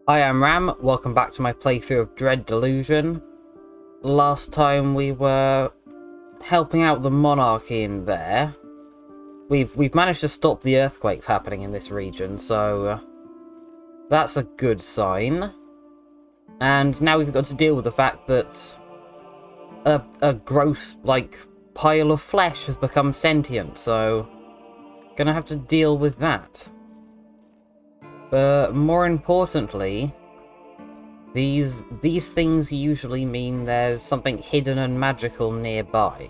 I am Ram, welcome back to my playthrough of Delusion. Last time we were helping out the monarchy in there. We've managed to stop the earthquakes happening in this region, so that's a good sign. And now we've got to deal with the fact that a gross, pile of flesh has become sentient, so gonna have to deal with that. But more importantly, these things usually mean there's something hidden and magical nearby.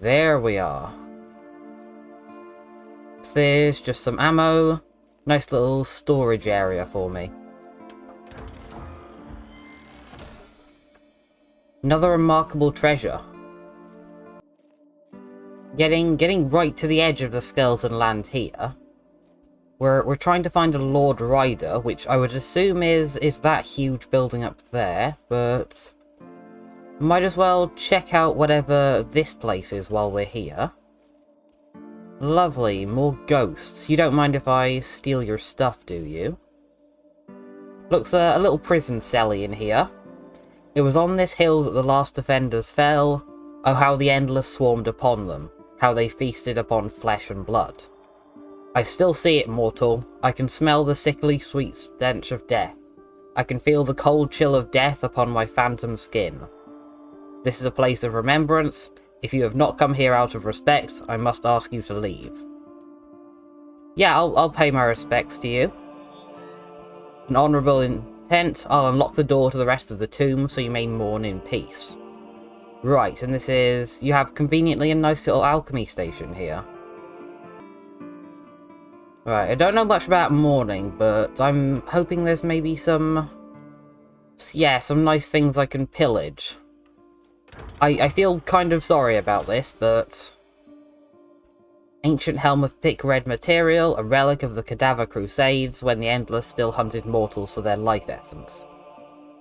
There we are. There's just some ammo. Nice little storage area for me. Another remarkable treasure. Getting right to the edge of the skeleton land here. We're trying to find a Lord Rider, which I would assume is that huge building up there, but might as well check out whatever this place is while we're here. Lovely, more ghosts. You don't mind if I steal your stuff, do you? Looks a little prison celly in here. It was on this hill that the last defenders fell. Oh, how the Endless swarmed upon them. How they feasted upon flesh and blood. I still see it, mortal. I can smell the sickly sweet stench of death. I can feel the cold chill of death upon my phantom skin. This is a place of remembrance. If you have not come here out of respect, I must ask you to leave. Yeah, I'll pay my respects to you. An honourable intent, I'll unlock the door to the rest of the tomb so you may mourn in peace. Right, and this is... You have conveniently a nice little alchemy station here. Right, I don't know much about mourning, but I'm hoping there's maybe some... Yeah, some nice things I can pillage. I feel kind of sorry about this, but... Ancient helm of thick red material, a relic of the Cadaver Crusades, when the Endless still hunted mortals for their life essence.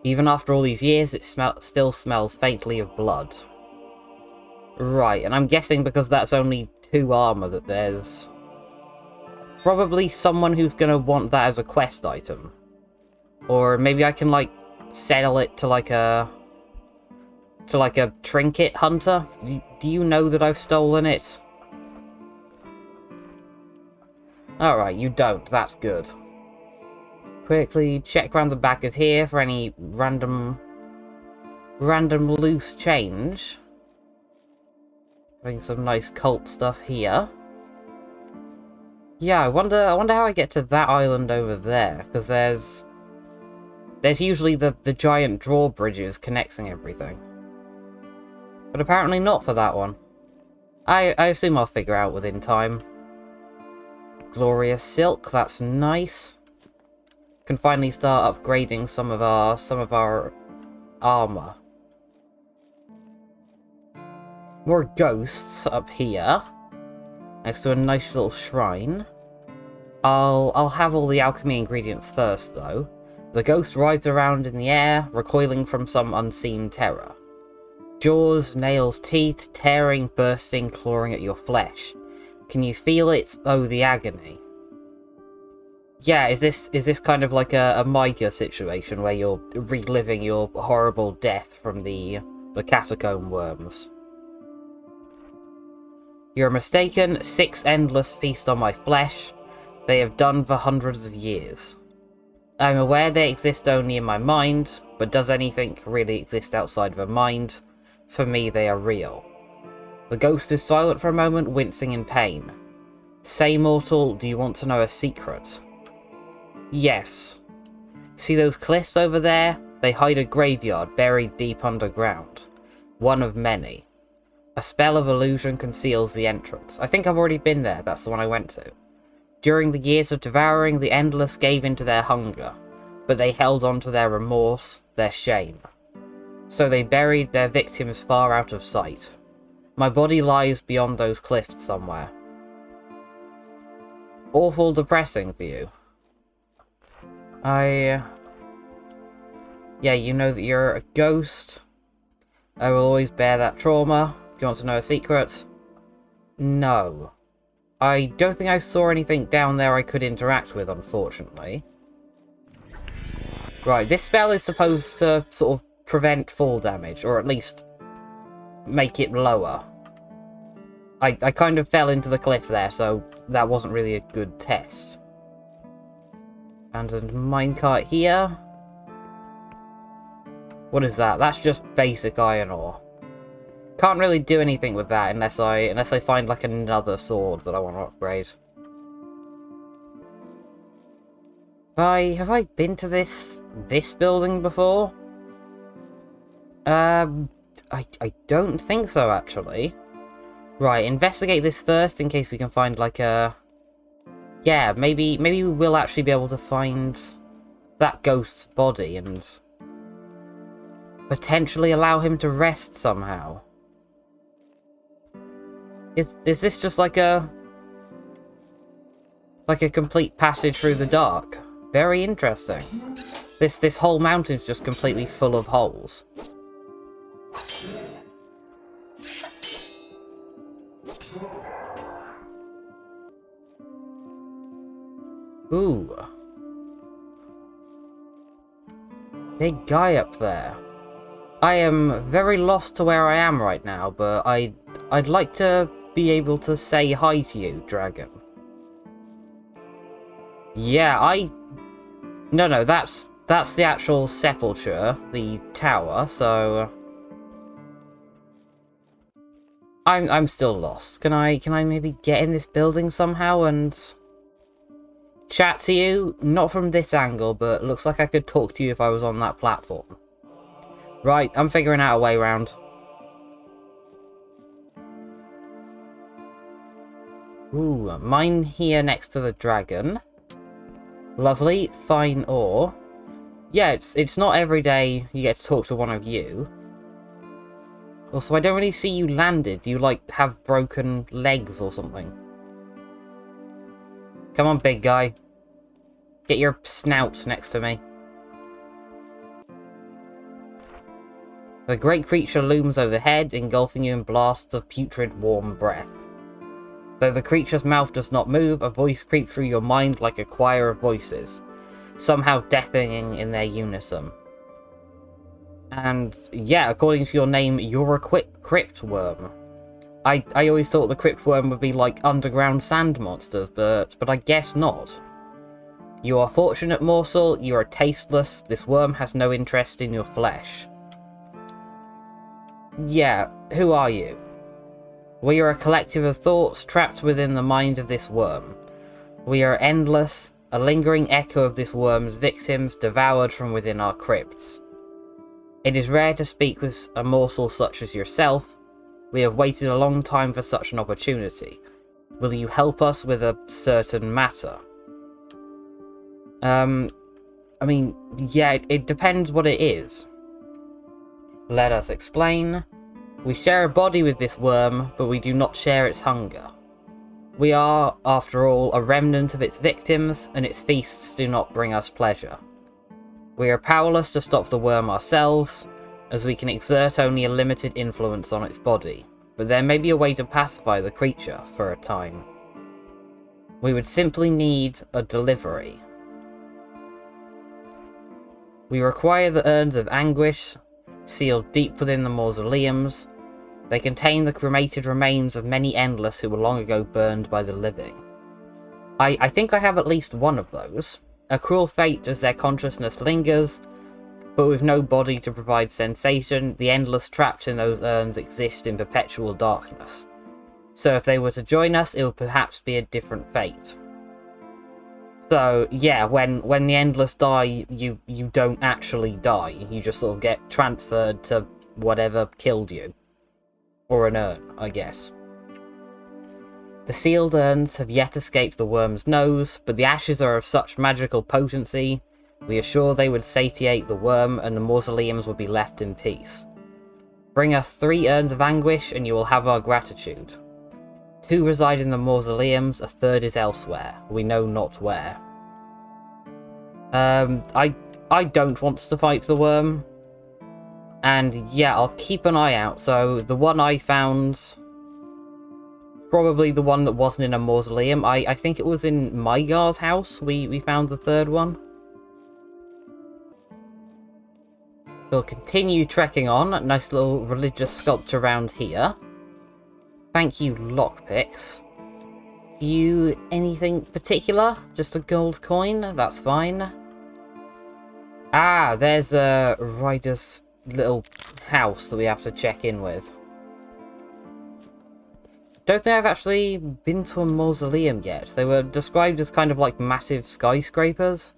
Even after all these years, it still smells faintly of blood. Right, and I'm guessing because that's only 2 armor that there's... probably someone who's gonna want that as a quest item. Or maybe I can, sell it to, a trinket hunter? Do you know that I've stolen it? Alright, you don't. That's good. Quickly check around the back of here for any random loose change. Having some nice cult stuff here. Yeah, I wonder how I get to that island over there, because there's usually the giant drawbridges connecting everything. But apparently not for that one. I assume I'll figure out within time. Glorious silk, that's nice. Can finally start upgrading some of our armor. More ghosts up here. Next to a nice little shrine. I'll have all the alchemy ingredients first, though. The ghost rides around in the air, recoiling from some unseen terror. Jaws, nails, teeth, tearing, bursting, clawing at your flesh. Can you feel it? Oh, the agony. Yeah, is this kind of like a Micah situation where you're reliving your horrible death from the catacomb worms? You're mistaken. 6 endless feast on my flesh. They have done for hundreds of years. I'm aware they exist only in my mind, but does anything really exist outside of a mind? For me, they are real. The ghost is silent for a moment, wincing in pain. Say, mortal, do you want to know a secret? Yes. See those cliffs over there? They hide a graveyard buried deep underground. One of many. A spell of illusion conceals the entrance. I think I've already been there, that's the one I went to. During the years of devouring, the Endless gave into their hunger, but they held on to their remorse, their shame. So they buried their victims far out of sight. My body lies beyond those cliffs somewhere. Awful depressing for you. Yeah, you know that you're a ghost. I will always bear that trauma. Do you want to know a secret? No. I don't think I saw anything down there I could interact with, unfortunately. Right, this spell is supposed to sort of prevent fall damage, or at least make it lower. I kind of fell into the cliff there, so that wasn't really a good test. Abandoned minecart here. What is that? That's just basic iron ore. Can't really do anything with that unless I find like another sword that I want to upgrade. Have I been to this building before? I don't think so, actually. Right, investigate this first in case we can find like a... Yeah, maybe we will actually be able to find that ghost's body and potentially allow him to rest somehow. Is this just like a complete passage through the dark? Very interesting. This whole mountain's just completely full of holes. Ooh. Big guy up there. I am very lost to where I am right now, but I'd like to be able to say hi to you, dragon. Yeah, No, that's the actual sepulture, the tower, so... I'm still lost. Can I maybe get in this building somehow and chat to you? Not from this angle, but looks like I could talk to you if I was on that platform. Right, I'm figuring out a way around. Ooh, mine here next to the dragon. Lovely, fine ore. Yeah, it's not every day you get to talk to one of you. Also, I don't really see you landed. Do you, like, have broken legs or something? Come on, big guy. Get your snout next to me. The great creature looms overhead, engulfing you in blasts of putrid warm breath. Though the creature's mouth does not move, a voice creeps through your mind like a choir of voices, somehow deafening in their unison. And yeah, according to your name, you're a Crypt Wyrm. I always thought the Crypt Wyrm would be like underground sand monsters, but I guess not. You are fortunate, morsel. You are tasteless. This worm has no interest in your flesh. Yeah, who are you? We are a collective of thoughts trapped within the mind of this worm. We are endless, a lingering echo of this worm's victims devoured from within our crypts. It is rare to speak with a morsel such as yourself. We have waited a long time for such an opportunity. Will you help us with a certain matter? I mean, yeah, it depends what it is. Let us explain. We share a body with this worm, but we do not share its hunger. We are, after all, a remnant of its victims, and its feasts do not bring us pleasure. We are powerless to stop the worm ourselves, as we can exert only a limited influence on its body, but there may be a way to pacify the creature for a time. We would simply need a delivery. We require the urns of anguish, sealed deep within the mausoleums. They contain the cremated remains of many endless who were long ago burned by the living. I think I have at least one of those. A cruel fate as their consciousness lingers, but with no body to provide sensation, the endless trapped in those urns exist in perpetual darkness. So if they were to join us, it would perhaps be a different fate. So, yeah, when the endless die, you don't actually die. You just sort of get transferred to whatever killed you. Or an urn, I guess. The sealed urns have yet escaped the worm's nose, but the ashes are of such magical potency, we are sure they would satiate the worm and the mausoleums would be left in peace. Bring us 3 urns of anguish and you will have our gratitude. 2 reside in the mausoleums, a 3rd is elsewhere. We know not where. I don't want to fight the worm. And yeah, I'll keep an eye out. So the one I found, probably the one that wasn't in a mausoleum. I think it was in Mygar's house. We found the 3rd one. We'll continue trekking on. Nice little religious sculpture around here. Thank you, lockpicks. You anything particular? Just a gold coin? That's fine. Ah, there's a Ryder's little house that we have to check in with. Don't think I've actually been to a mausoleum yet. They were described as kind of like massive skyscrapers.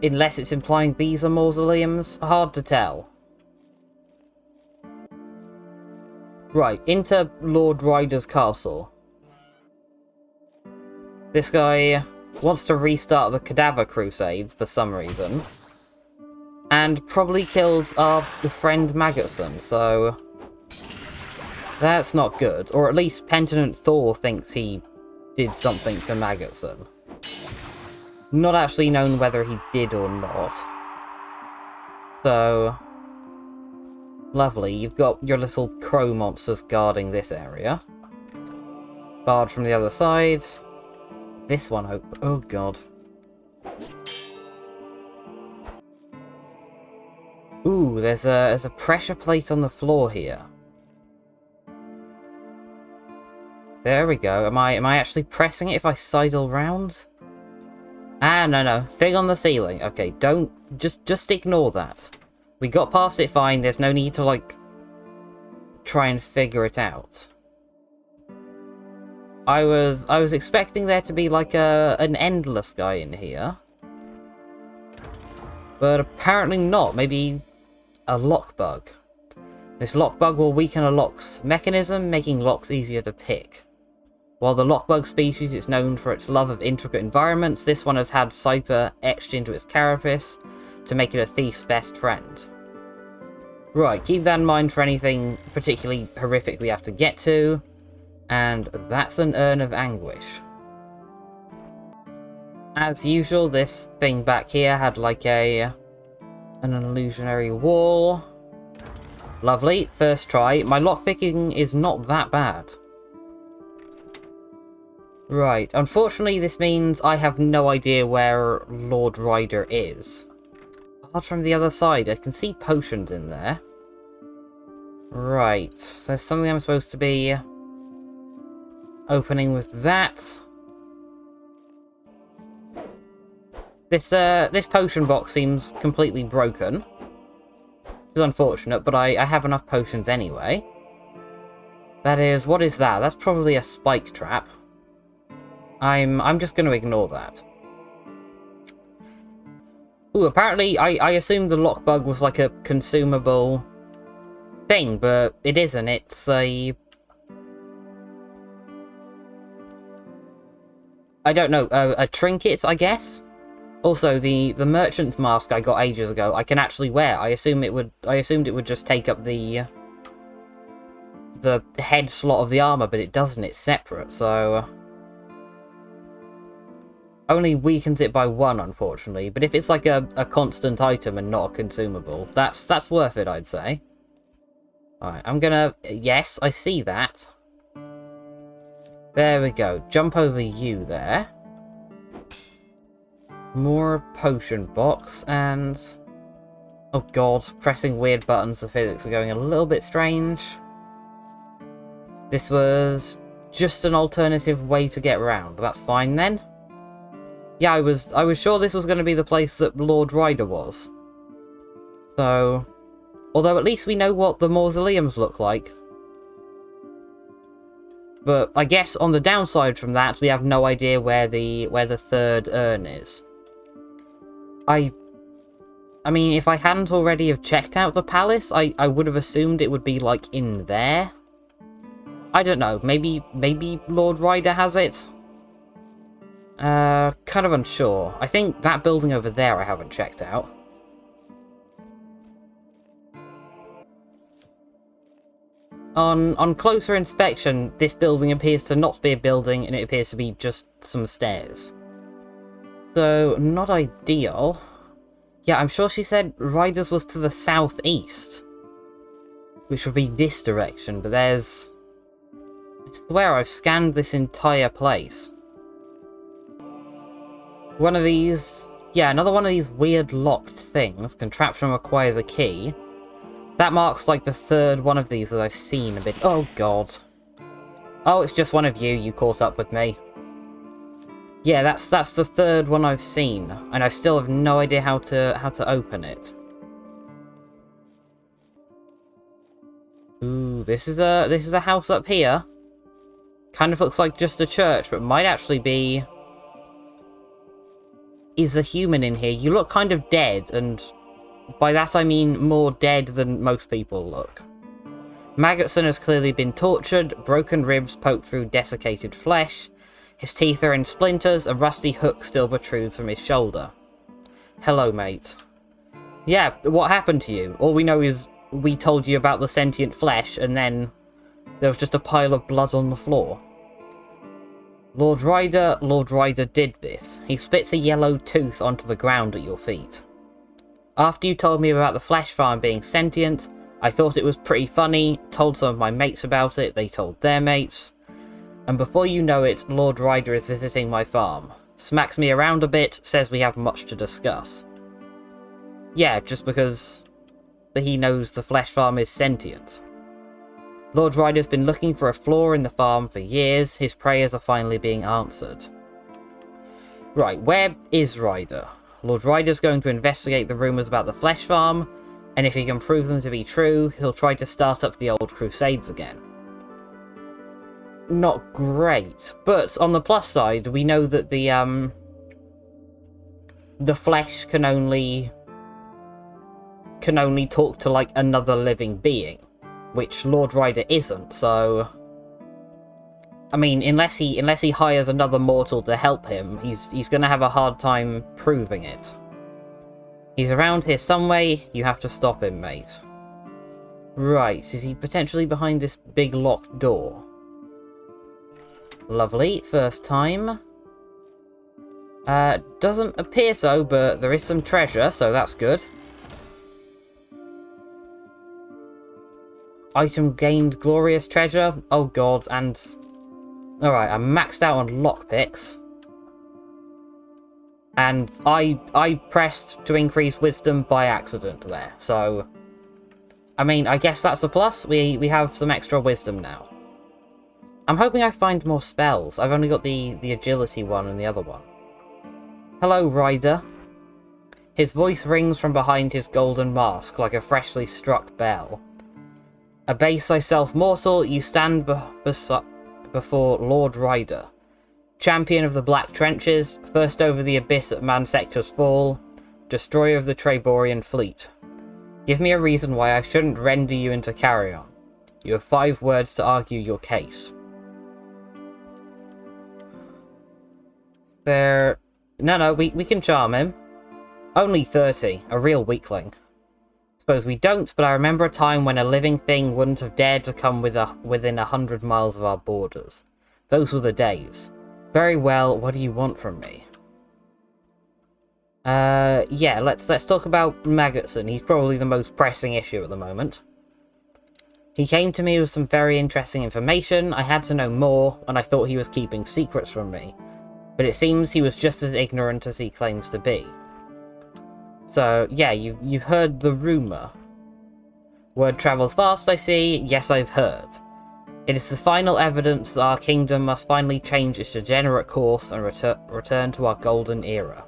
Unless it's implying these are mausoleums. Hard to tell. Right, into Lord Ryder's castle. This guy wants to restart the Cadaver Crusades for some reason. And probably killed our friend Maggotson, so... that's not good. Or at least Penitent Thor thinks he did something for Maggotson. Not actually known whether he did or not. So... lovely, you've got your little crow monsters guarding this area. Barred from the other side. This one open. Oh god. Ooh, there's a pressure plate on the floor here. There we go. Am I actually pressing it if I sidle round? Ah, no. Thing on the ceiling. Okay, don't... Just ignore that. We got past it fine. There's no need to, like, try and figure it out. I was expecting there to be, like, an endless guy in here. But apparently not. Maybe a lock bug. This lock bug will weaken a lock's mechanism, making locks easier to pick. While the lockbug species is known for its love of intricate environments, this one has had cipher etched into its carapace to make it a thief's best friend. Right, keep that in mind for anything particularly horrific we have to get to. And that's an urn of anguish. As usual, this thing back here had like an illusionary wall. Lovely, first try. My lockpicking is not that bad. Right, unfortunately this means I have no idea where Lord Ryder is. Apart from the other side, I can see potions in there. Right, there's something I'm supposed to be opening with that. This potion box seems completely broken. Which is unfortunate, but I have enough potions anyway. That is, what is that? That's probably a spike trap. I'm just going to ignore that. Ooh, apparently I assumed the lock bug was like a consumable thing, but it isn't. It's a... I don't know, a trinket, I guess? Also, the merchant's mask I got ages ago, I can actually wear. I assumed it would just take up the head slot of the armor, but it doesn't. It's separate, so... only weakens it by 1, unfortunately. But if it's like a constant item and not a consumable, that's worth it, I'd say. Alright, I'm gonna... yes, I see that. There we go. Jump over you there. More potion box, and... oh god, pressing weird buttons, the physics are going a little bit strange. This was just an alternative way to get around. That's fine then. Yeah, I was sure this was going to be the place that Lord Ryder was. So, although at least we know what the mausoleums look like. But I guess on the downside from that, we have no idea where the third urn is. I mean, if I hadn't already have checked out the palace, I would have assumed it would be like in there. I don't know. Maybe Lord Ryder has it. Kind of unsure. I think that building over there I haven't checked out. On closer inspection, this building appears to not be a building, and it appears to be just some stairs. So, not ideal. Yeah, I'm sure she said Ryder's was to the southeast. Which would be this direction, but there's... I swear I've scanned this entire place. One of these Yeah, another one of these weird locked things. Contraption requires a key. That marks like the third one of these that I've seen a bit. Oh god. Oh, it's just one of you caught up with me. Yeah, that's the third one I've seen, and I still have no idea how to open it. Ooh, this is a house up here. Kind of looks like just a church, but might actually be... Is a human in here? You look kind of dead, and by that I mean more dead than most people look. Magotson has clearly been tortured, broken ribs poke through desiccated flesh, his teeth are in splinters, a rusty hook still protrudes from his shoulder. Hello, mate. Yeah, what happened to you? All we know is we told you about the sentient flesh, and then there was just a pile of blood on the floor. Lord Ryder did this. He spits a yellow tooth onto the ground at your feet. After you told me about the flesh farm being sentient, I thought it was pretty funny, told some of my mates about it, they told their mates. And before you know it, Lord Ryder is visiting my farm. Smacks me around a bit, says we have much to discuss. Yeah, just because he knows the flesh farm is sentient. Lord Ryder's been looking for a flaw in the farm for years, his prayers are finally being answered. Right, where is Ryder? Lord Ryder's going to investigate the rumours about the flesh farm, and if he can prove them to be true, he'll try to start up the old crusades again. Not great, but on the plus side, we know that the flesh can only talk to like another living being, which Lord Ryder isn't. So, I mean, unless he hires another mortal to help him, he's gonna have a hard time proving it. He's around here some way. You have to stop him, mate. Right, is he potentially behind this big locked door? Lovely, first time. Doesn't appear so, but there is some treasure, so that's good. Item gained glorious treasure. Oh god, and... Alright, I'm maxed out on lockpicks. And I pressed to increase wisdom by accident there, so... I mean, I guess that's a plus. We have some extra wisdom now. I'm hoping I find more spells. I've only got the agility one and the other one. Hello, Ryder. His voice rings from behind his golden mask like a freshly struck bell. Abase thyself, mortal, you stand before Lord Ryder. Champion of the Black Trenches, first over the abyss at Mansector's Fall, destroyer of the Treborian fleet. Give me a reason why I shouldn't render you into carrion. You have 5 words to argue your case. No, we can charm him. Only 30, a real weakling. Suppose we don't, but I remember a time when a living thing wouldn't have dared to come within 100 miles of our borders. Those were the days. Very well, what do you want from me? Yeah, let's talk about Magotson. He's probably the most pressing issue at the moment. He came to me with some very interesting information. I had to know more, and I thought he was keeping secrets from me. But it seems he was just as ignorant as he claims to be. So, yeah, you've heard the rumour. Word travels fast, I see. Yes, I've heard. It is the final evidence that our kingdom must finally change its degenerate course and return to our golden era.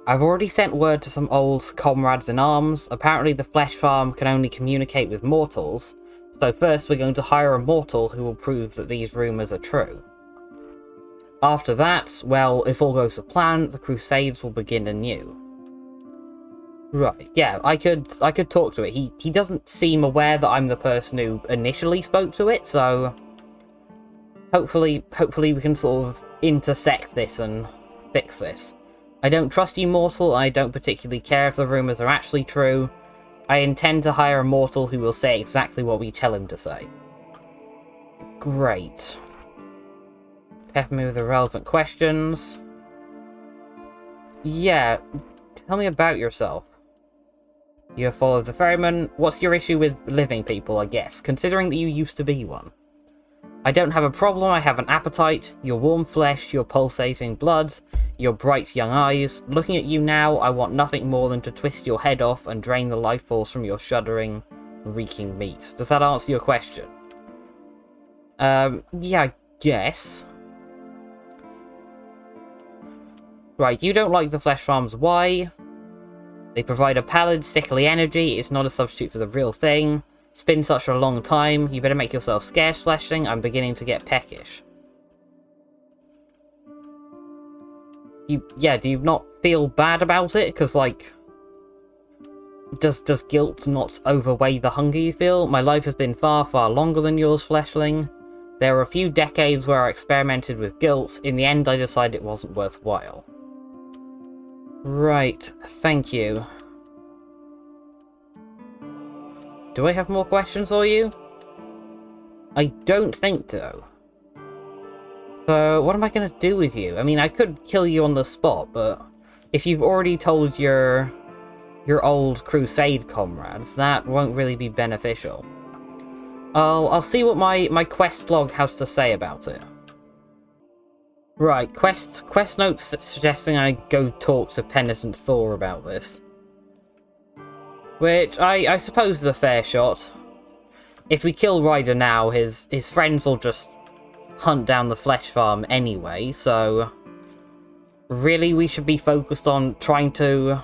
I've already sent word to some old comrades in arms. Apparently the flesh farm can only communicate with mortals, so first we're going to hire a mortal who will prove that these rumours are true. After that, well, if all goes to plan, the Crusades will begin anew. Right, yeah, I could talk to it. He doesn't seem aware that I'm the person who initially spoke to it, so hopefully we can sort of intersect this and fix this. I don't trust you, mortal. I don't particularly care if the rumours are actually true. I intend to hire a mortal who will say exactly what we tell him to say. Great. Pepper me with the relevant questions. Yeah, tell me about yourself. You have followed the ferryman. What's your issue with living people, I guess, considering that you used to be one? I don't have a problem, I have an appetite, your warm flesh, your pulsating blood, your bright young eyes. Looking at you now, I want nothing more than to twist your head off and drain the life force from your shuddering, reeking meat. Does that answer your question? Yeah, I guess. Right, you don't like the flesh farms. Why? They provide a pallid, sickly energy. It's not a substitute for the real thing. It's been such a long time. You better make yourself scarce, fleshling. I'm beginning to get peckish. Do you not feel bad about it? Because, like, does guilt not overweigh the hunger you feel? My life has been far, far longer than yours, fleshling. There were a few decades where I experimented with guilt. In the end, I decided it wasn't worthwhile. Right, thank you. Do I have more questions for you? I don't think so. So, what am I going to do with you? I mean, I could kill you on the spot, but if you've already told your old crusade comrades, that won't really be beneficial. I'll see what my quest log has to say about it. Right, quest notes suggesting I go talk to Penitent Thor about this. Which, I suppose is a fair shot. If we kill Ryder now, his friends will just hunt down the flesh farm anyway, so... Really, we should be focused on trying to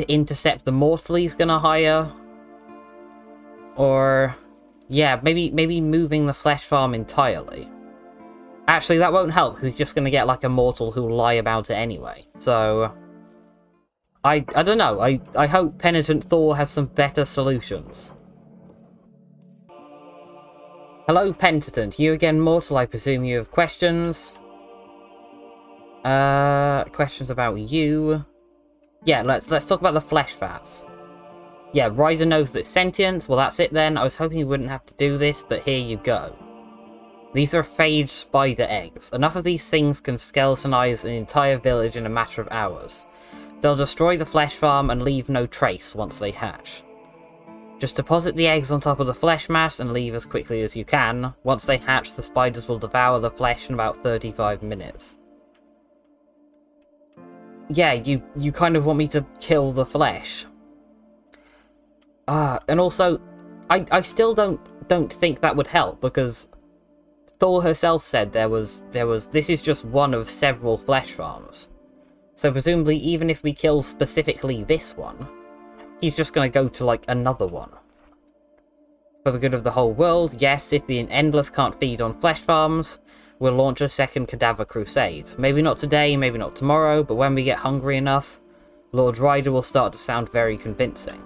intercept the mortal he's gonna hire. Or... yeah, maybe moving the flesh farm entirely. Actually, that won't help, because he's just gonna get like a mortal who'll lie about it anyway, so... I don't know. I hope Penitent Thor has some better solutions. Hello, Penitent. You again, mortal. I presume you have questions. Questions about you. Yeah, let's talk about the flesh fats. Yeah, Ryder knows that it's sentient. Well, that's it then. I was hoping you wouldn't have to do this, but here you go. These are phage spider eggs. Enough of these things can skeletonize an entire village in a matter of hours. They'll destroy the flesh farm and leave no trace once they hatch. Just deposit the eggs on top of the flesh mass and leave as quickly as you can. Once they hatch, the spiders will devour the flesh in about 35 minutes. Yeah, you kind of want me to kill the flesh. And also, I still don't think that would help, because Thor herself said this is just one of several flesh farms. So presumably, even if we kill specifically this one, he's just going to go to, like, another one. For the good of the whole world, yes, if the Endless can't feed on flesh farms, we'll launch a second cadaver crusade. Maybe not today, maybe not tomorrow, but when we get hungry enough, Lord Ryder will start to sound very convincing.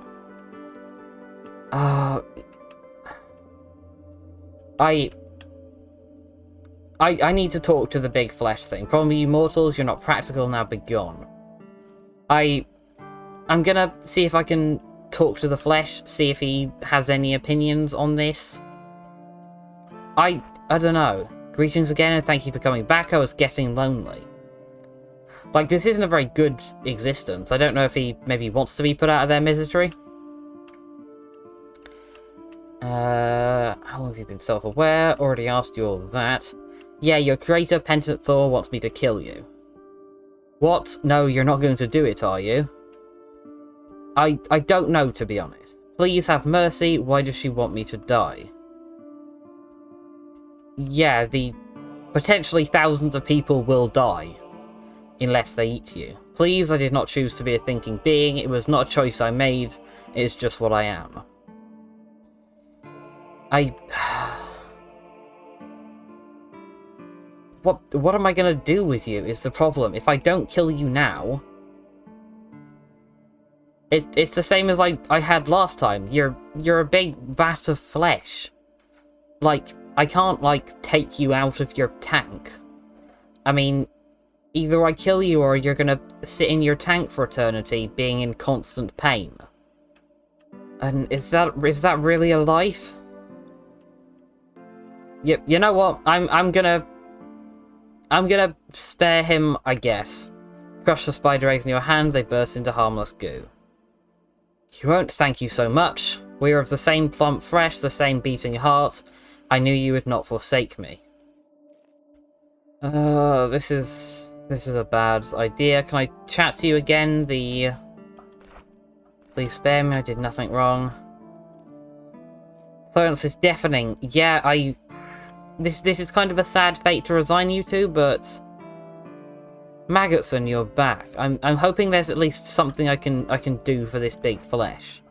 I need to talk to the big flesh thing. Probably you mortals, you're not practical, now be gone. I'm gonna see if I can talk to the flesh, see if he has any opinions on this. I don't know. Greetings again and thank you for coming back, I was getting lonely. Like, this isn't a very good existence. I don't know if he maybe wants to be put out of their misery. How long have you been self-aware? Already asked you all that. Yeah, your creator, Penitent Thor, wants me to kill you. What? No, you're not going to do it, are you? I don't know, to be honest. Please have mercy, why does she want me to die? Yeah, the potentially thousands of people will die. Unless they eat you. Please, I did not choose to be a thinking being, it was not a choice I made, it's just what I am. What am I gonna do with you is the problem. If I don't kill you now... It's the same as I had last time. You're a big vat of flesh. Like, I can't, like, take you out of your tank. I mean, either I kill you or you're gonna sit in your tank for eternity, being in constant pain. And is that really a life? Yep, you know what? I'm gonna spare him, I guess. Crush the spider eggs in your hand, they burst into harmless goo. You won't, thank you so much. We are of the same plump flesh, the same beating heart. I knew you would not forsake me. This is a bad idea. Can I chat to you again? Please spare me, I did nothing wrong. Silence is deafening. Yeah, This is kind of a sad fate to resign you to, but... Maggotson, you're back. I'm hoping there's at least something I can do for this big flesh.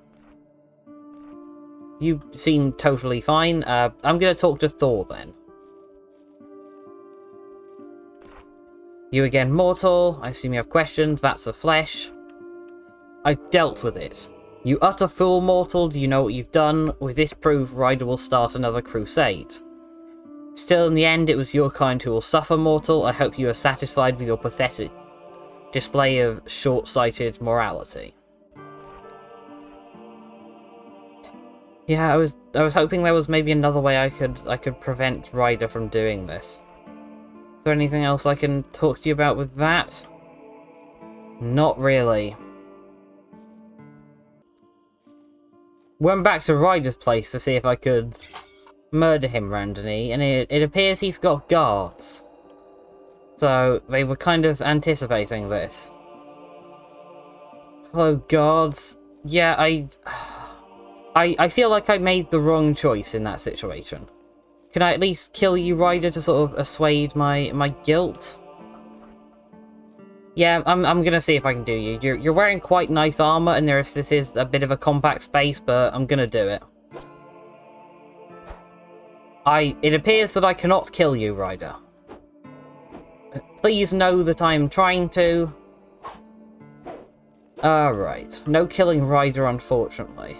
You seem totally fine. I'm gonna talk to Thor then. You again, mortal. I assume you have questions. That's the flesh. I've dealt with it. You utter fool, mortal. Do you know what you've done? With this proof, Ryder will start another crusade. Still, in the end, it was your kind who will suffer, mortal. I hope you are satisfied with your pathetic display of short-sighted morality. Yeah, I was hoping there was maybe another way I could prevent Ryder from doing this. Is there anything else I can talk to you about with that? Not really. Went back to Ryder's place to see if I could murder him randomly, and it appears he's got guards. So, they were kind of anticipating this. Hello, guards. Yeah, I feel like I made the wrong choice in that situation. Can I at least kill you, Ryder, to sort of assuage my guilt? Yeah, I'm gonna see if I can do you. You're wearing quite nice armor, and this is a bit of a compact space, but I'm gonna do it. It appears that I cannot kill you, Ryder. Please know that I am trying to. Alright, no killing Ryder, unfortunately.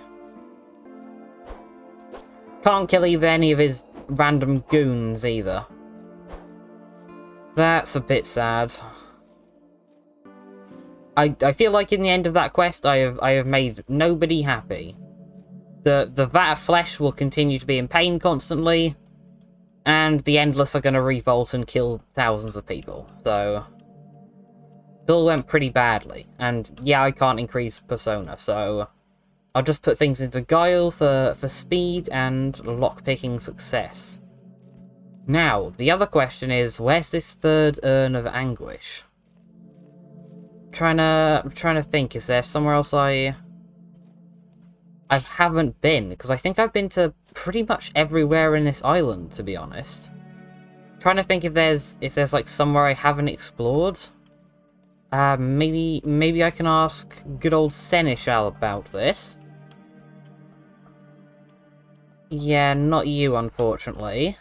Can't kill any of his random goons either. That's a bit sad. I feel like in the end of that quest, I have made nobody happy. The vat of flesh will continue to be in pain constantly, and the Endless are going to revolt and kill thousands of people. So it all went pretty badly, and yeah, I can't increase Persona, so I'll just put things into Guile for speed and lockpicking success. Now, the other question is, where's this third Urn of Anguish? I'm trying to think, is there somewhere else I haven't been? Because I think I've been to pretty much everywhere in this island, to be honest. I'm trying to think if there's like somewhere I haven't explored. Maybe I can ask good old Seneschal about this. Yeah, not you, unfortunately.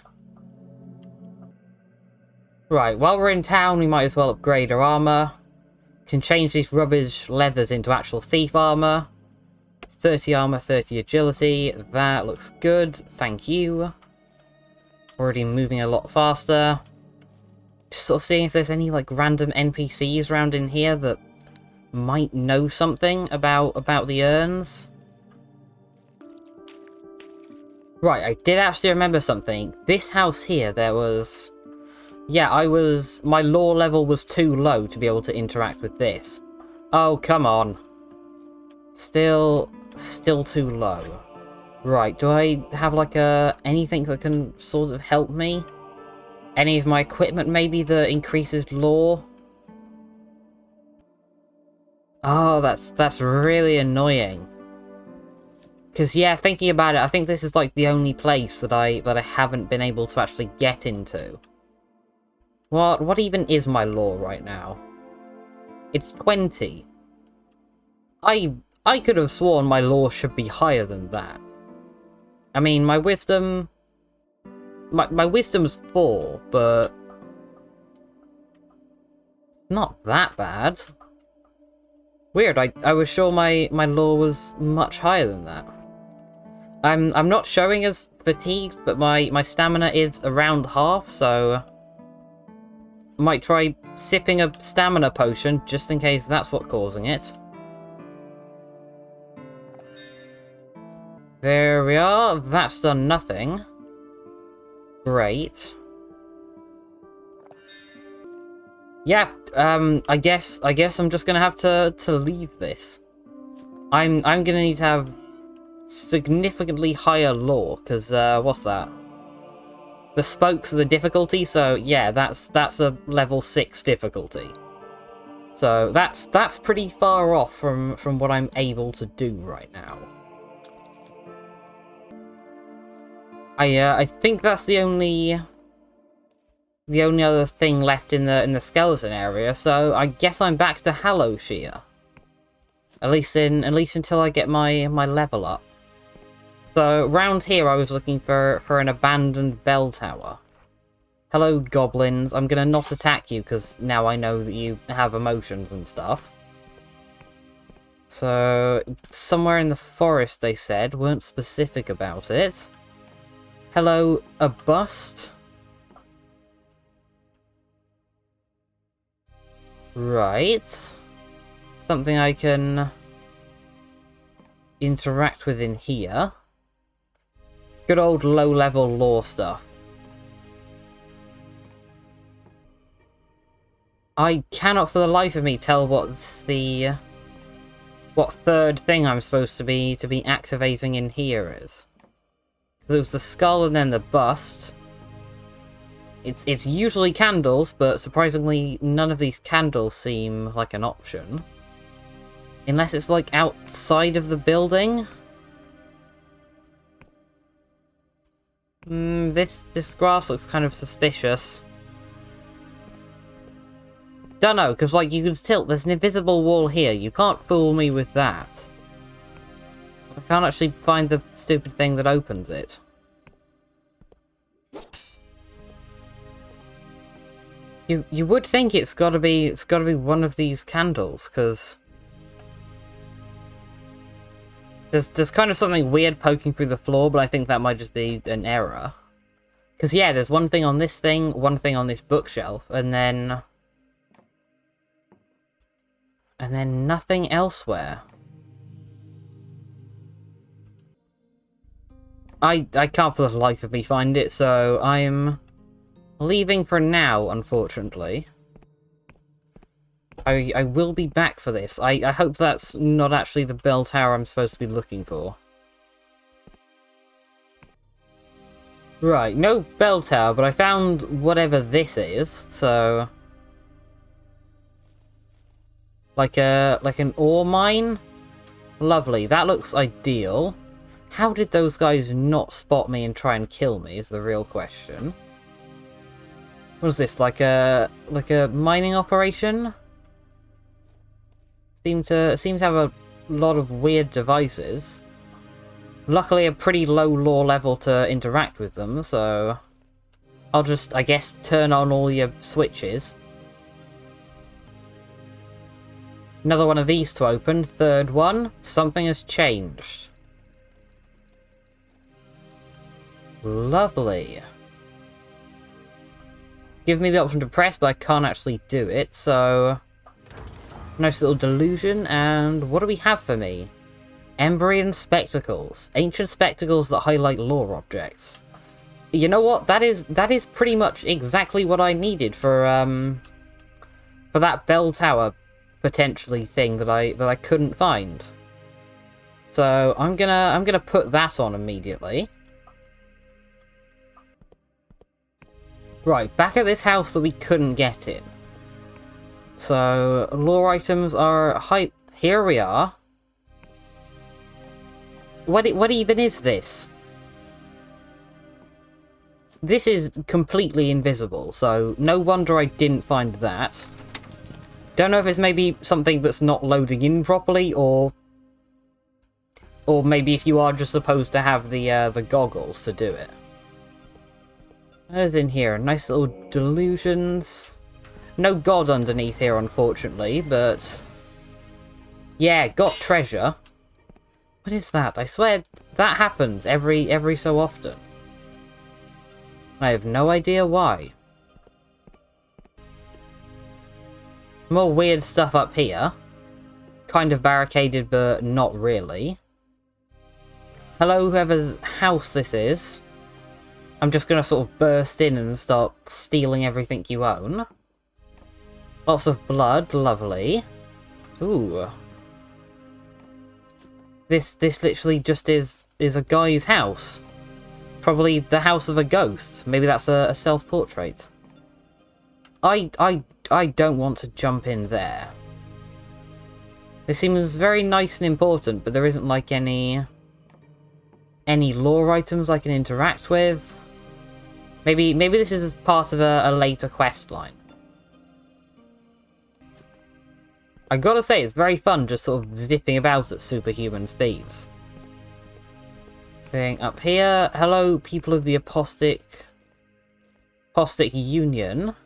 Right, while we're in town, we might as well upgrade our armor. Can change these rubbish leathers into actual thief armor. 30 armor, 30 agility. That looks good. Thank you. Already moving a lot faster. Just sort of seeing if there's any like random NPCs around in here that might know something about the urns. Right, I did actually remember something. This house here, there was... Yeah, my lore level was too low to be able to interact with this. Oh, come on. Still too low. Right, do I have like anything that can sort of help me? Any of my equipment maybe that increases lore? Oh, that's really annoying. Because yeah, thinking about it, I think this is like the only place that I haven't been able to actually get into. What even is my lore right now? It's 20. I could have sworn my lore should be higher than that. I mean, my wisdom... My wisdom's 4, but... Not that bad. Weird, I was sure my lore was much higher than that. I'm not showing as fatigued, but my stamina is around half, so... Might try sipping a stamina potion, just in case that's what's causing it. There we are. That's done nothing. Great. Yeah, I guess I'm just gonna have to leave this. I'm gonna need to have significantly higher lore, because, what's that? the spokes of the difficulty, so yeah, that's a level 6 difficulty. So that's pretty far off from what I'm able to do right now. I think that's the only other thing left in the skeleton area, so I guess I'm back to Hallow Shear. At least until I get my level up. So round here I was looking for an abandoned bell tower. Hello goblins, I'm gonna not attack you because now I know that you have emotions and stuff. So somewhere in the forest they said, weren't specific about it. Hello, a bust. Right. Something I can interact with in here. Good old low-level lore stuff. I cannot for the life of me tell what third thing I'm supposed to be activating in here is. There was the skull and then the bust. It's usually candles, but surprisingly none of these candles seem like an option. Unless it's like outside of the building. This grass looks kind of suspicious. Don't know, because like you can still, there's an invisible wall here. You can't fool me with that. I can't actually find the stupid thing that opens it. You would think it's gotta be one of these candles, because there's kind of something weird poking through the floor, but I think that might just be an error. Because yeah, there's one thing on this thing, one thing on this bookshelf, and then nothing elsewhere. I can't for the life of me find it, so I'm leaving for now, unfortunately. I will be back for this. I hope that's not actually the bell tower I'm supposed to be looking for. Right, no bell tower, but I found whatever this is, so like an ore mine? Lovely, that looks ideal. How did those guys not spot me and try and kill me is the real question. What is this, like a mining operation? Seem to have a lot of weird devices. Luckily a pretty low lore level to interact with them, so I'll just, I guess, turn on all your switches. Another one of these to open, third one. Something has changed. Lovely. Give me the option to press, but I can't actually do it, so nice little delusion, and what do we have for me? Embryon Spectacles. Ancient spectacles that highlight lore objects. You know what? That is pretty much exactly what I needed for that bell tower potentially thing that I couldn't find. So I'm gonna put that on immediately. Right, back at this house that we couldn't get in. So lore items are here we are. What even is this? This is completely invisible, so no wonder I didn't find that. Don't know if it's maybe something that's not loading in properly, or maybe if you are just supposed to have the goggles to do it. What is in here? Nice little delusions. No god underneath here, unfortunately, but yeah, got treasure. What is that? I swear that happens every so often. I have no idea why. More weird stuff up here. Kind of barricaded, but not really. Hello, whoever's house this is. I'm just gonna sort of burst in and start stealing everything you own. Lots of blood, lovely. Ooh. This literally just is a guy's house. Probably the house of a ghost. Maybe that's a self-portrait. I don't want to jump in there. It seems very nice and important, but there isn't like any lore items I can interact with. Maybe this is part of a later quest line. I gotta say, it's very fun just sort of zipping about at superhuman speeds. Thing up here. Hello, people of the Apostic Union.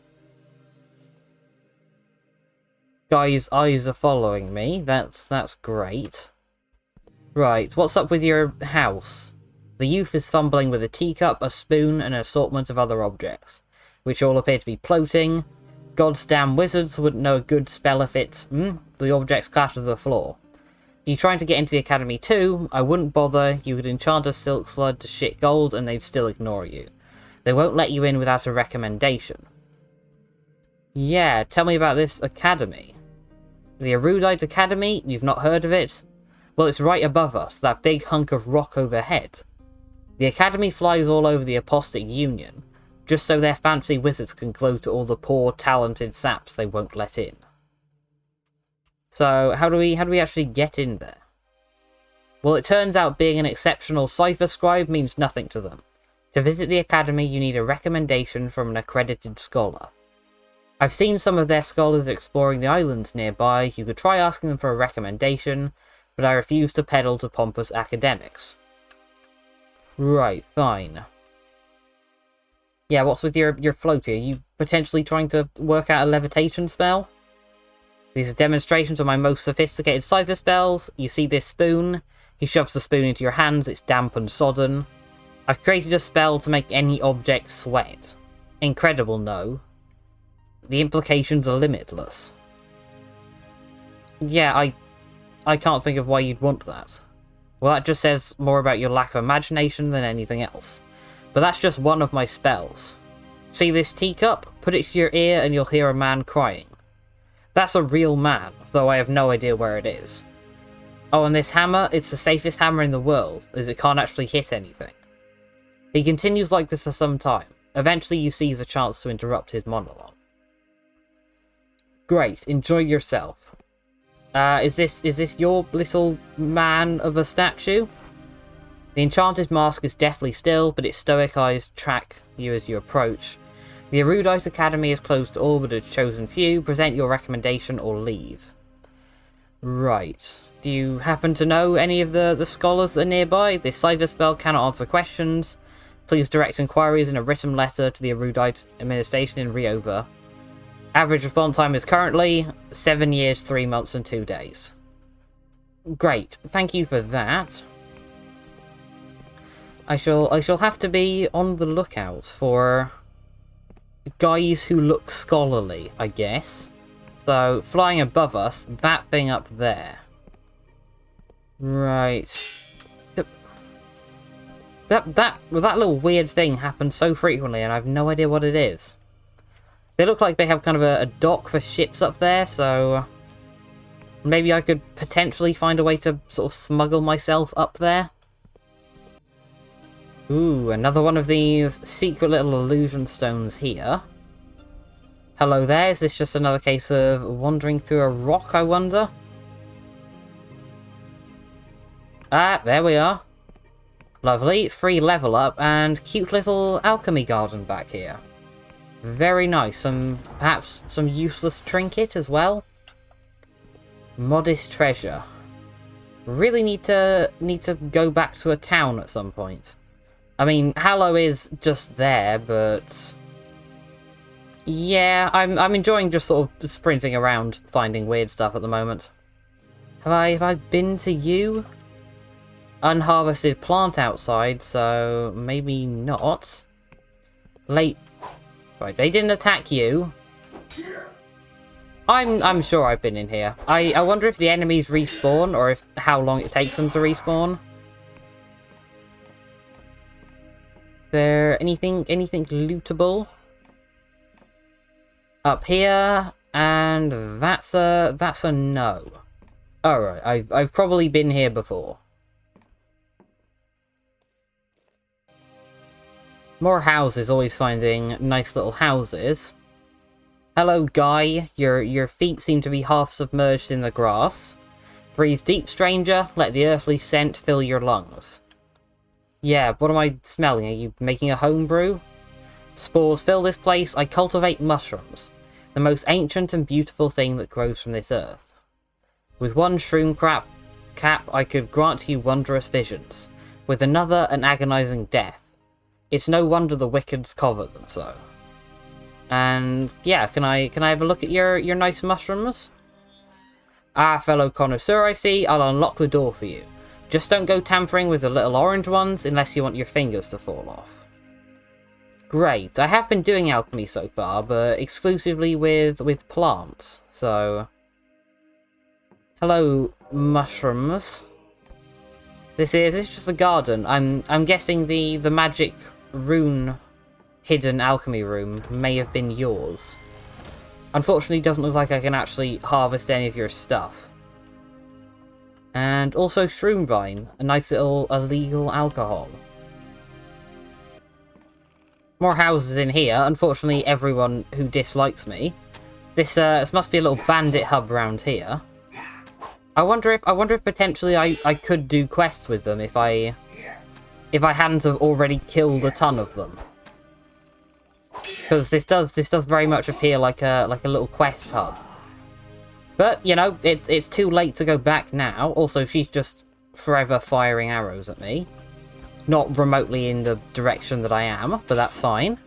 Guy's eyes are following me. That's great. Right, what's up with your house? The youth is fumbling with a teacup, a spoon, and an assortment of other objects, which all appear to be floating. God's damn wizards wouldn't know a good spell if the objects clatter to the floor. You trying to get into the academy too? I wouldn't bother. You could enchant a silk slud to shit gold and they'd still ignore you. They won't let you in without a recommendation. Yeah, tell me about this academy. The Erudite Academy? You've not heard of it? Well, it's right above us, that big hunk of rock overhead. The academy flies all over the Apostic Union, just so their fancy wizards can gloat to all the poor, talented saps they won't let in. So, how do we actually get in there? Well, it turns out being an exceptional cipher scribe means nothing to them. To visit the academy, you need a recommendation from an accredited scholar. I've seen some of their scholars exploring the islands nearby. You could try asking them for a recommendation, but I refuse to peddle to pompous academics. Right, fine. Yeah, what's with your floaty? Are you potentially trying to work out a levitation spell? These are demonstrations of my most sophisticated cipher spells. You see this spoon? He shoves the spoon into your hands, it's damp and sodden. I've created a spell to make any object sweat. Incredible, no? The implications are limitless. Yeah, I can't think of why you'd want that. Well, that just says more about your lack of imagination than anything else. But that's just one of my spells. See this teacup? Put it to your ear and you'll hear a man crying. That's a real man, though I have no idea where it is. Oh, and this hammer? It's the safest hammer in the world, as it can't actually hit anything. He continues like this for some time. Eventually you seize a chance to interrupt his monologue. Great, enjoy yourself. Is this your little man of a statue? The enchanted mask is deathly still, but its stoic eyes track you as you approach. The Erudite Academy is closed to all but a chosen few. Present your recommendation or leave. Right. Do you happen to know any of the scholars that are nearby? This cipher spell cannot answer questions. Please direct inquiries in a written letter to the Erudite Administration in Riover. Average response time is currently 7 years, 3 months, and 2 days. Great, thank you for that. I shall have to be on the lookout for guys who look scholarly, I guess. So, flying above us, that thing up there. Right. That little weird thing happens so frequently, and I have no idea what it is. They look like they have kind of a dock for ships up there, so maybe I could potentially find a way to sort of smuggle myself up there. Ooh, another one of these secret little illusion stones here. Hello there, is this just another case of wandering through a rock, I wonder? Ah, there we are. Lovely, free level up, and cute little alchemy garden back here. Very nice. Perhaps some useless trinket as well. Modest treasure. Really need to go back to a town at some point. I mean, Hallow is just there, but yeah, I'm enjoying just sort of sprinting around finding weird stuff at the moment. Have I been to you? Unharvested plant outside, so maybe not. Late. Right, they didn't attack you. I'm sure I've been in here. I wonder if the enemies respawn or if how long it takes them to respawn. Is there anything lootable up here? And that's a no. Alright, I've probably been here before. More houses, always finding nice little houses. Hello, guy. Your feet seem to be half submerged in the grass. Breathe deep, stranger. Let the earthly scent fill your lungs. Yeah, what am I smelling? Are you making a homebrew? Spores fill this place. I cultivate mushrooms. The most ancient and beautiful thing that grows from this earth. With one shroom cap, I could grant you wondrous visions. With another, an agonizing death. It's no wonder the wicked covet them so. And yeah, can I have a look at your nice mushrooms? Ah, fellow connoisseur, I see. I'll unlock the door for you. Just don't go tampering with the little orange ones unless you want your fingers to fall off. Great. I have been doing alchemy so far, but exclusively with plants. So, hello, mushrooms. This is just a garden. I'm guessing the magic rune hidden alchemy room may have been yours. Unfortunately, it doesn't look like I can actually harvest any of your stuff. And also shroom vine, a nice little illegal alcohol. More houses in here. Unfortunately, everyone who dislikes me. This must be a little bandit hub around here. I wonder if potentially I could do quests with them if I hadn't have already killed a ton of them. Because this does very much appear like a little quest hub. But you know, it's too late to go back now. Also, she's just forever firing arrows at me. Not remotely in the direction that I am, but that's fine.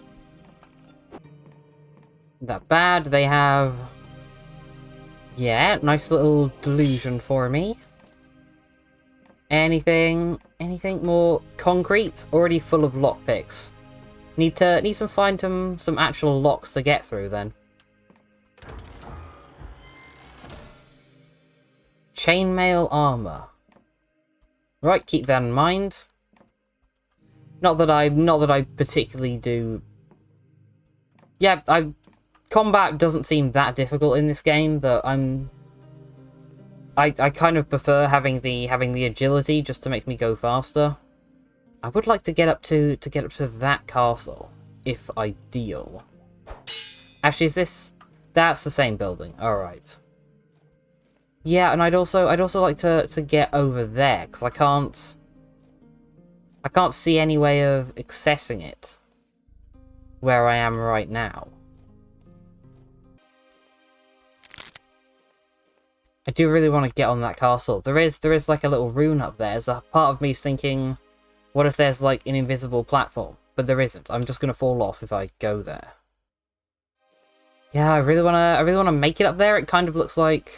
That bad. They have... yeah, nice little delusion for me. Anything more concrete? Already full of lockpicks. Need to find some actual locks to get through then. Chainmail armor. Right, keep that in mind. Not that I particularly do. Yeah, combat doesn't seem that difficult in this game. That I kind of prefer having the agility just to make me go faster. I would like to get up to that castle, if ideal. Actually, is this? That's the same building. All right. Yeah, and I'd also like to get over there because I can't see any way of accessing it where I am right now. I do really want to get on that castle. There is like a little rune up there. So part of me is thinking, what if there's like an invisible platform? But there isn't. I'm just gonna fall off if I go there. Yeah, I really wanna make it up there. It kind of looks like,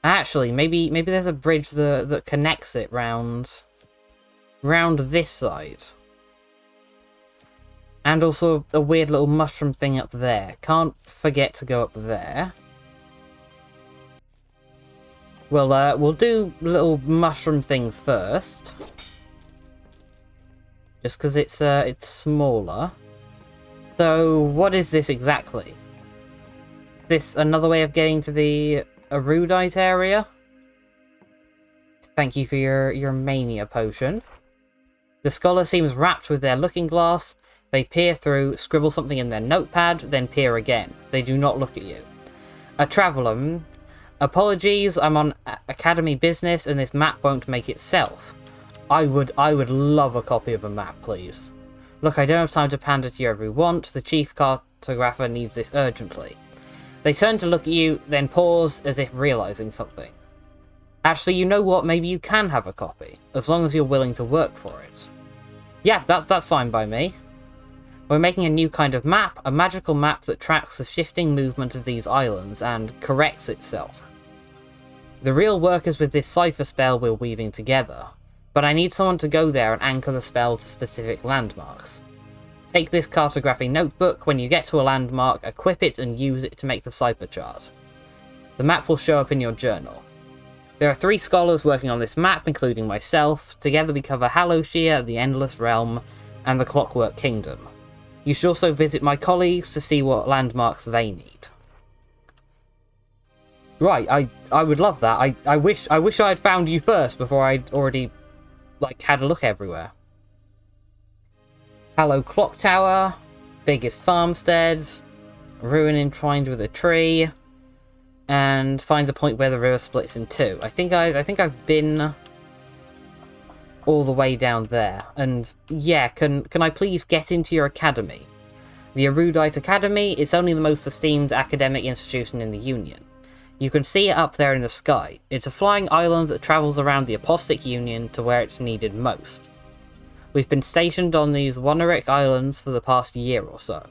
actually, maybe there's a bridge that connects it round this side. And also a weird little mushroom thing up there. Can't forget to go up there. We'll do little mushroom thing first. Just because it's smaller. So what is this exactly? Is this another way of getting to the erudite area? Thank you for your mania potion. The scholar seems wrapped with their looking glass. They peer through, scribble something in their notepad, then peer again. They do not look at you. A traveller. Apologies, I'm on academy business and this map won't make itself. I would love a copy of a map, please. Look, I don't have time to pander to your every want. The chief cartographer needs this urgently. They turn to look at you, then pause as if realising something. Actually, you know what? Maybe you can have a copy, as long as you're willing to work for it. Yeah, that's fine by me. We're making a new kind of map, a magical map that tracks the shifting movement of these islands and corrects itself. The real work is with this cipher spell we're weaving together, but I need someone to go there and anchor the spell to specific landmarks. Take this cartography notebook. When you get to a landmark, equip it and use it to make the cipher chart. The map will show up in your journal. There are 3 scholars working on this map, including myself. Together we cover Hallowshire, the Endless Realm, and the Clockwork Kingdom. You should also visit my colleagues to see what landmarks they need. Right, I would love that. I wish I had found you first before I'd already, like, had a look everywhere. Hollow clock tower, biggest farmstead, ruin entwined with a tree, and find a point where the river splits in two. I think I've been all the way down there. And yeah, can I please get into your academy? The Erudite Academy, it's only the most esteemed academic institution in the Union. You can see it up there in the sky. It's a flying island that travels around the Apostic Union to where it's needed most. We've been stationed on these Woneric Islands for the past year or so.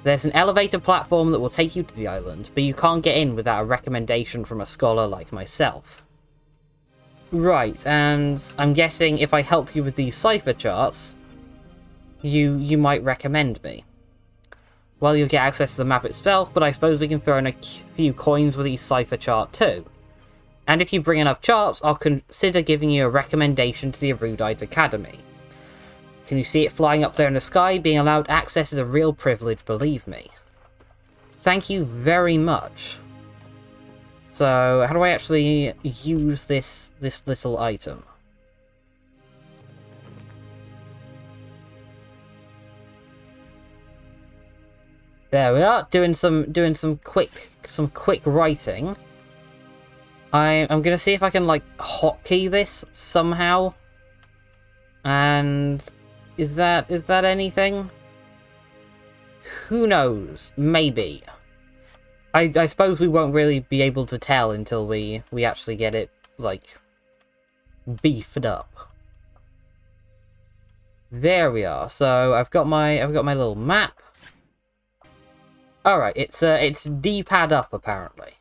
There's an elevator platform that will take you to the island, but you can't get in without a recommendation from a scholar like myself. Right, and I'm guessing if I help you with these cipher charts, you might recommend me. Well, you'll get access to the map itself, but I suppose we can throw in a few coins with each cipher chart too. And if you bring enough charts, I'll consider giving you a recommendation to the Erudite Academy. Can you see it flying up there in the sky? Being allowed access is a real privilege, believe me. Thank you very much. So, how do I actually use this little item? There we are, doing some quick writing. I'm gonna see if I can like hotkey this somehow. And is that anything? Who knows? Maybe. I suppose we won't really be able to tell until we actually get it like beefed up. There we are. So I've got my little map. Alright, it's D-pad up, apparently.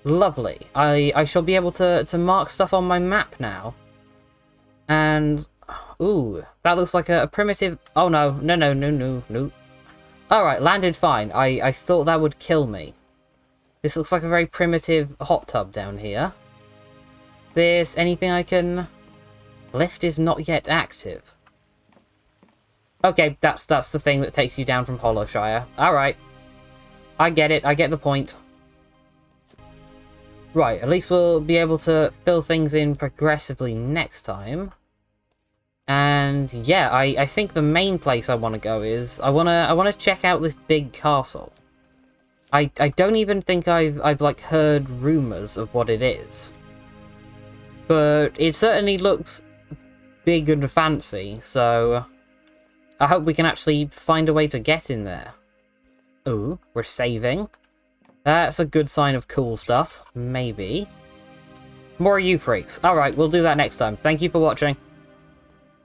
Lovely. I shall be able to mark stuff on my map now. And... ooh, that looks like a primitive... oh, no. Alright, landed fine. I thought that would kill me. This looks like a very primitive hot tub down here. There's anything I can... lift is not yet active. Okay, that's the thing that takes you down from Hollowshire. Alright. I get it, I get the point. Right, at least we'll be able to fill things in progressively next time. And yeah, I think the main place I want to go is I want to check out this big castle. I don't even think I've like heard rumors of what it is. But it certainly looks big and fancy, so I hope we can actually find a way to get in there. Ooh, we're saving. That's a good sign of cool stuff. Maybe. More you freaks. Alright, we'll do that next time. Thank you for watching.